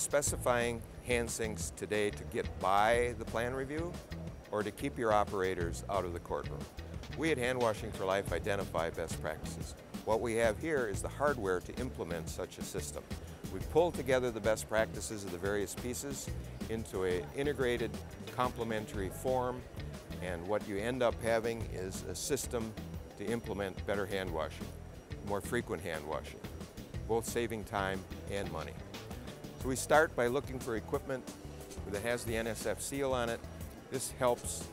specifying hand sinks today to get by the plan review or to keep your operators out of the courtroom? We at Hand Washing for Life identify best practices. What we have here is the hardware to implement such a system. We pull together the best practices of the various pieces into an integrated complementary form, and what you end up having is a system to implement better hand washing, more frequent hand washing, both saving time and money. So we start by looking for equipment that has the NSF seal on it. This helps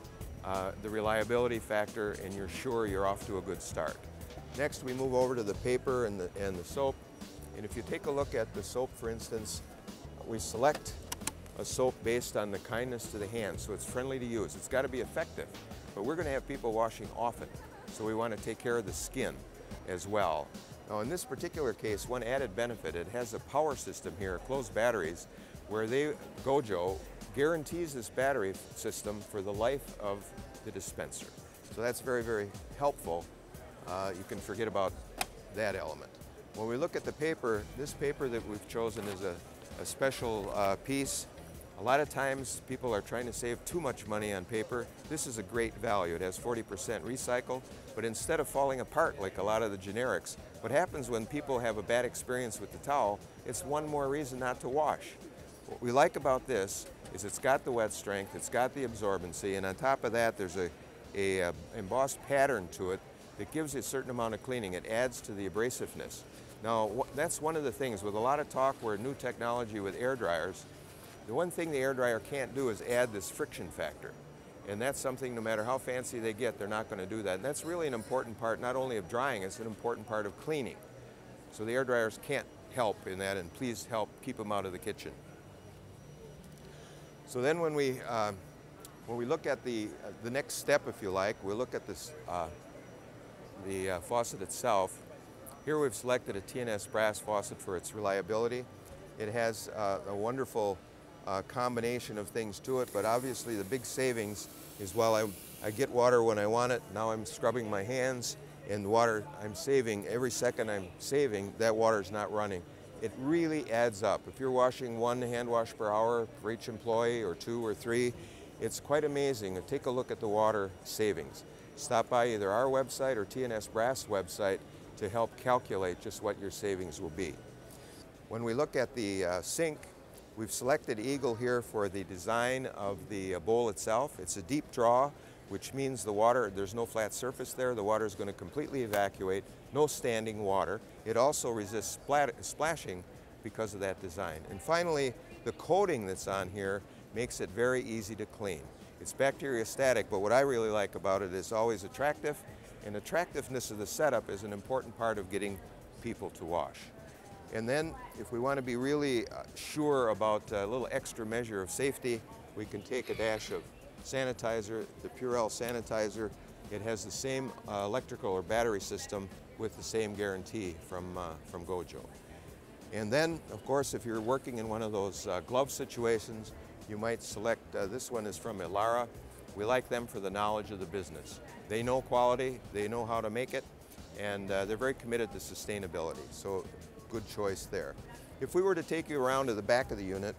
the reliability factor, and you're sure you're off to a good start. Next, we move over to the paper and the soap. And if you take a look at the soap, for instance, we select a soap based on the kindness to the hand, so it's friendly to use. It's got to be effective, but we're going to have people washing often, so we want to take care of the skin as well. Now, in this particular case, one added benefit, it has a power system here, closed batteries, where Gojo guarantees this battery system for the life of the dispenser. So that's very, very helpful. You can forget about that element. When we look at the paper, this paper that we've chosen is a special piece. A lot of times people are trying to save too much money on paper. This is a great value. It has 40% recycled, but instead of falling apart like a lot of the generics, what happens when people have a bad experience with the towel, it's one more reason not to wash. What we like about this is it's got the wet strength, it's got the absorbency, and on top of that there's a embossed pattern to it that gives you a certain amount of cleaning. It adds to the abrasiveness. Now, that's one of the things with a lot of talk where new technology with air dryers, the one thing the air dryer can't do is add this friction factor. And that's something, no matter how fancy they get, they're not going to do that. And that's really an important part, not only of drying, it's an important part of cleaning. So the air dryers can't help in that, and please help keep them out of the kitchen. So then when we look at the next step, if you like, we look at this, the faucet itself. Here we've selected a TNS brass faucet for its reliability. It has a wonderful combination of things to it, but obviously the big savings is while I get water when I want it, now I'm scrubbing my hands, and the water I'm saving, every second I'm saving, that water is not running. It really adds up. If you're washing 1 hand wash per hour for each employee, or 2 or 3, it's quite amazing. Take a look at the water savings. Stop by either our website or TNS Brass website to help calculate just what your savings will be. When we look at the sink, we've selected Eagle here for the design of the bowl itself. It's a deep draw, which means the water, there's no flat surface there. The water is going to completely evacuate, no standing water. It also resists splashing because of that design. And finally, the coating that's on here makes it very easy to clean. It's bacteriostatic, but what I really like about it is always attractive, and attractiveness of the setup is an important part of getting people to wash. And then, if we want to be really sure about a little extra measure of safety, we can take a dash of sanitizer, the Purell sanitizer. It has the same electrical or battery system with the same guarantee from Gojo. And then, of course, if you're working in one of those glove situations, you might select, this one is from Elara. We like them for the knowledge of the business. They know quality, they know how to make it, and they're very committed to sustainability. So, good choice there. If we were to take you around to the back of the unit,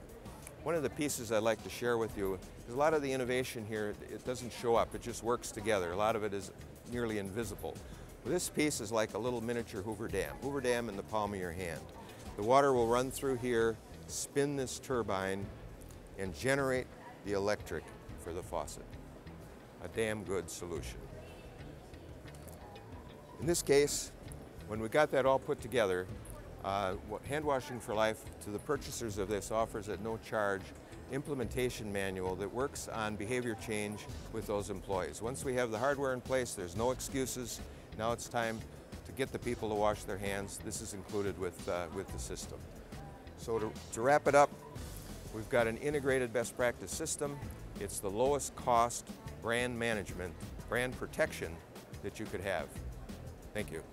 one of the pieces I'd like to share with you is a lot of the innovation here, it doesn't show up, it just works together. A lot of it is nearly invisible. This piece is like a little miniature Hoover Dam in the palm of your hand. The water will run through here, spin this turbine, and generate the electric for the faucet. A damn good solution. In this case, when we got that all put together, Hand Washing for Life to the purchasers of this offers at no charge implementation manual that works on behavior change with those employees. Once we have the hardware in place, there's no excuses. Now it's time to get the people to wash their hands. This is included with the system. So to wrap it up, we've got an integrated best practice system. It's the lowest cost brand management, brand protection that you could have. Thank you.